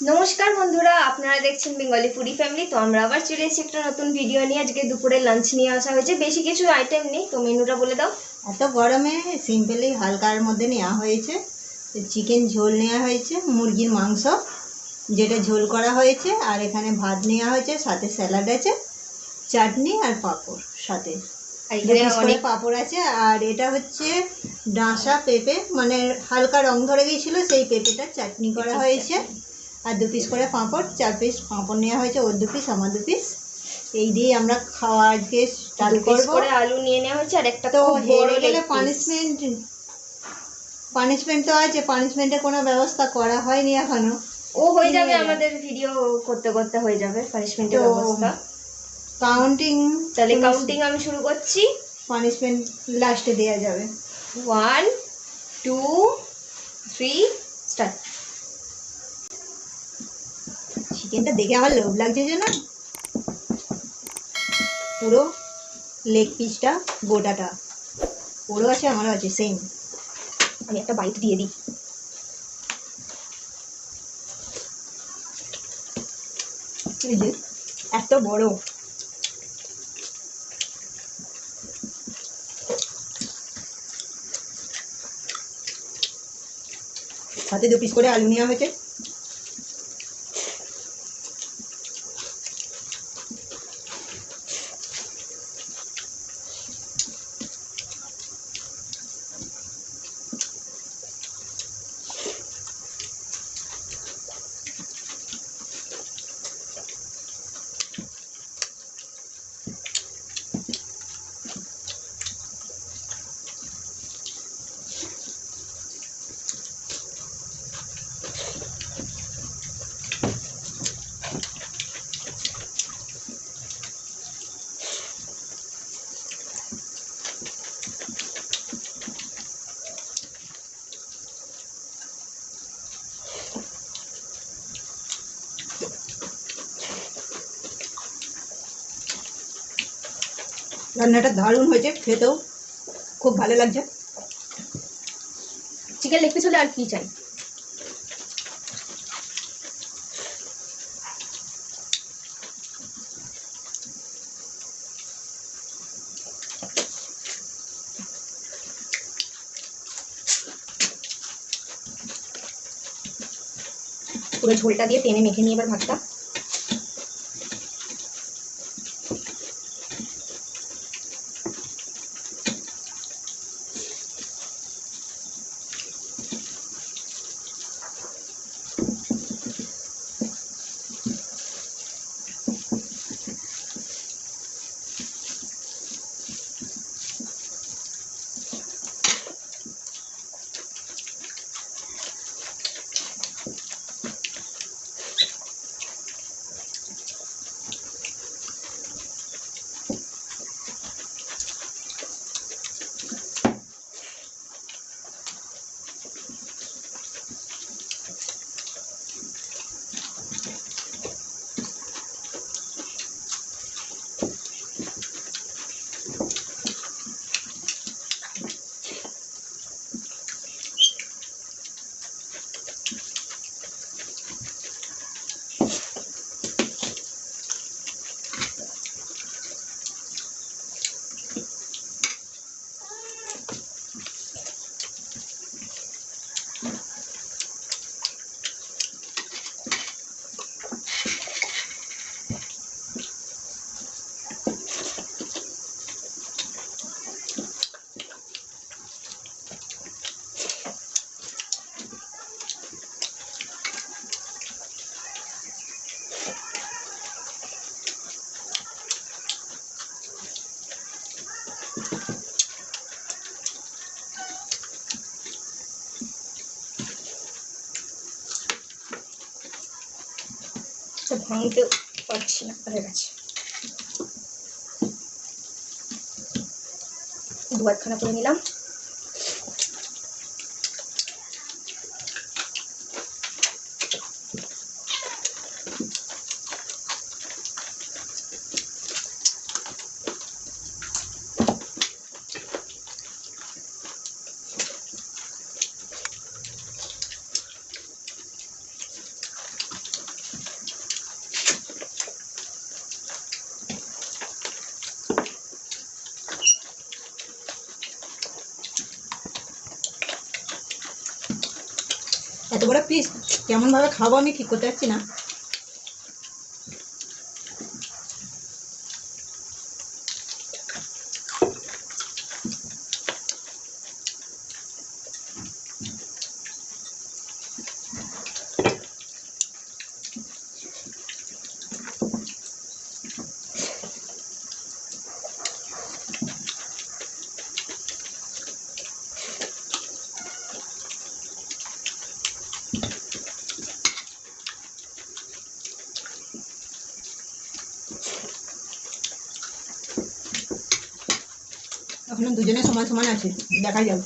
নমস্কার বন্ধুরা, আপনারা দেখছেন বেঙ্গলি ফুডি ফ্যামিলি। তো আমরা আবার চলে এসেছি একটা নতুন ভিডিও নিয়ে। আজকে দুপুরে লাঞ্চ নিয়ে আসা হয়েছে, বেশি কিছু আইটেম নেই। তো মেনুটা বলে দাও। এত গরমে সিম্পলি হালকার মধ্যে নেওয়া হয়েছে। চিকেন ঝোল নেওয়া হয়েছে, মুরগির মাংস যেটা ঝোল করা হয়েছে, আর এখানে ভাত নেওয়া হয়েছে, সাথে স্যালাড আছে, চাটনি আর পাঁপড় সাথে। আর এখানে অনেক পাঁপড় আছে। আর এটা হচ্ছে ডাঁশা পেঁপে, মানে হালকা রং ধরে গিয়েছিল, সেই পেঁপেটা চাটনি করা হয়েছে। আর 2 পিস করে পাঁপড়, 4 পিস পাঁপড় নেওয়া হয়েছে, ওর 2 পিস আমার 2 পিস। এই দিয়ে আমরা খাওয়া আজকে স্টার্ট করবো। করে আলু নিয়ে নেওয়া হয়েছে আর একটা তো হেরে গেলে পানিশমেন্ট তো আছে, পানিশমেন্টের কোনো ব্যবস্থা করা হয়নি এখনো। ও হয়ে যাবে, আমাদের ভিডিও করতে করতে হয়ে যাবে পানিশমেন্টের ব্যবস্থা। কাউন্টিং, তাহলে কাউন্টিং আমি শুরু করছি। পানিশমেন্ট লাস্টে দেওয়া যাবে। 1 2 3 স্টার্ট। চিকেনটা দেখে আমার লোভ লাগছে যে না, পুরো লেগ পিসটা গোটাটা পুরো আছে, আমারও আছে সেম। আমি একটা বাইট দিয়ে দিই। এত বড়, সাথে 2 পিস করে আলু নেওয়া হয়েছে। রান্নাটা দারুণ হয়েছে, খেতেও খুব ভালো লাগছে। চিকেন লেগ পিস হলে আর কি চাই। পুরো ঝোলটা দিয়ে টেনে মেখে নিয়ে এবার ভাতটা। ভাঙতে পারছি না, হয়ে গেছে। দুয়ারখানা করে নিলাম। বড় পিস কেমনভাবে খাবো আমি ঠিক করতে পারছি না। এখনো দুজনে সমান সমান আছে, দেখা যাবে।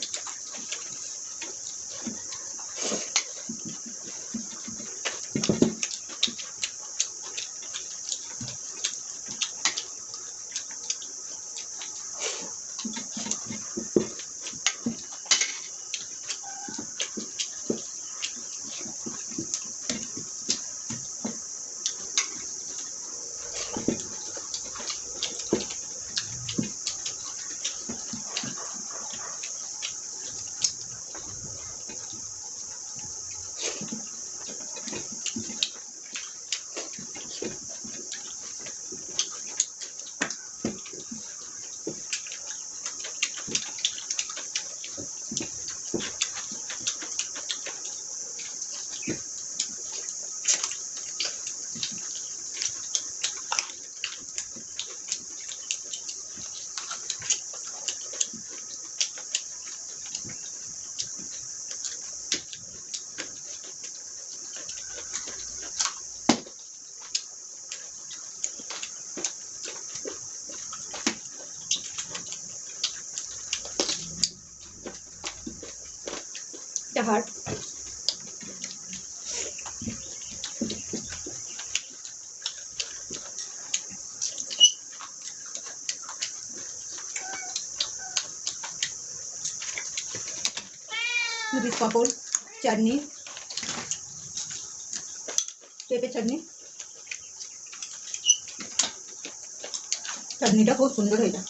হাট দু পিস পাঁপড়, চাটনি, পেঁপে চাটনি। চাটনিটা খুব সুন্দর হয়েছে।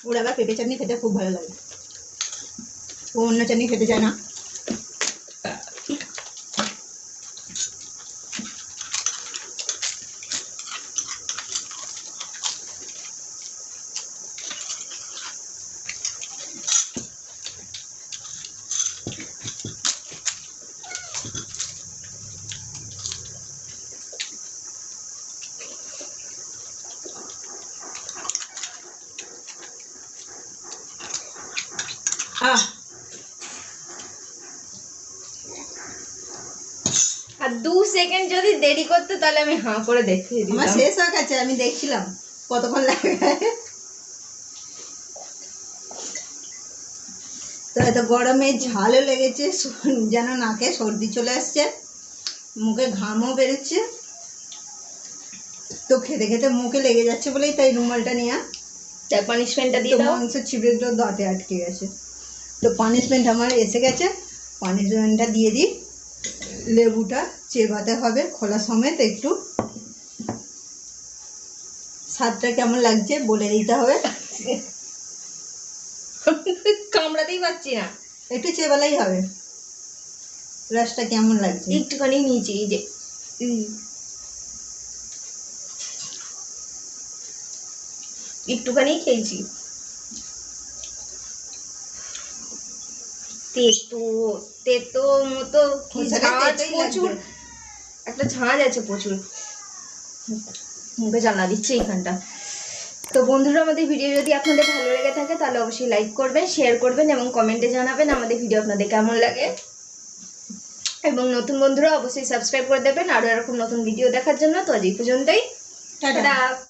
ওর আবার পেঁপে চাটনি খেতে খুব ভালো লাগে, ও অন্য চাটনি খেতে চায় না। আহ আর 2 সেকেন্ড যদি দেরি করতে তাহলে আমি হাঁ করে দেখে আমার দিতাম। শেষ হয়ে গেছে, আমি দেখছিলাম কতক্ষণ লাগে। তো এত গরমে ঝালও লেগেছে, যেন নাকে সর্দি চলে আসছে, মুখে ঘামও বেরোচ্ছে। তো খেতে খেতে মুখে লেগে যাচ্ছে বলেই তাই রুমালটা নিয়ে তার পানিশমেন্টটা দিয়ে তো দাও। মাংস ছিপড়েগুলো দাঁতে আটকে গেছে। তো পানিশমেন্ট আমার এসে গেছে, পানিশমেন্টটা দিয়ে দিই। লেবুটা চেবাতে হবে খোলা সমেত, একটু স্বাদটা কেমন লাগছে বলে দিতে হবে। কামড়াতেই পারছি না, একটু চেবালেই হবে রসটা কেমন লাগছে। একটুখানি নিচে এই যে একটুখানি খেয়েছি। তেতো তেতো মতো কি খোসাটা ঝাঁজ তেতোই প্রচুর, লাগবে। একটা ঝাঁজ আছে প্রচুর, মুখে জ্বালা দিচ্ছে এইখানটা। তো বন্ধুরা, আমাদের ভিডিও যদি আপনাদের ভালো লেগে থাকে তাহলে অবশ্যই লাইক করবেন, শেয়ার করবেন এবং কমেন্টে জানাবেন আমাদের ভিডিও আপনাদের কেমন লাগে। এবং নতুন বন্ধুরা অবশ্যই সাবস্ক্রাইব করে দেবেন আরও এরকম নতুন ভিডিও দেখার জন্য। তো আজ এই পর্যন্তই, টাটা। টাটা।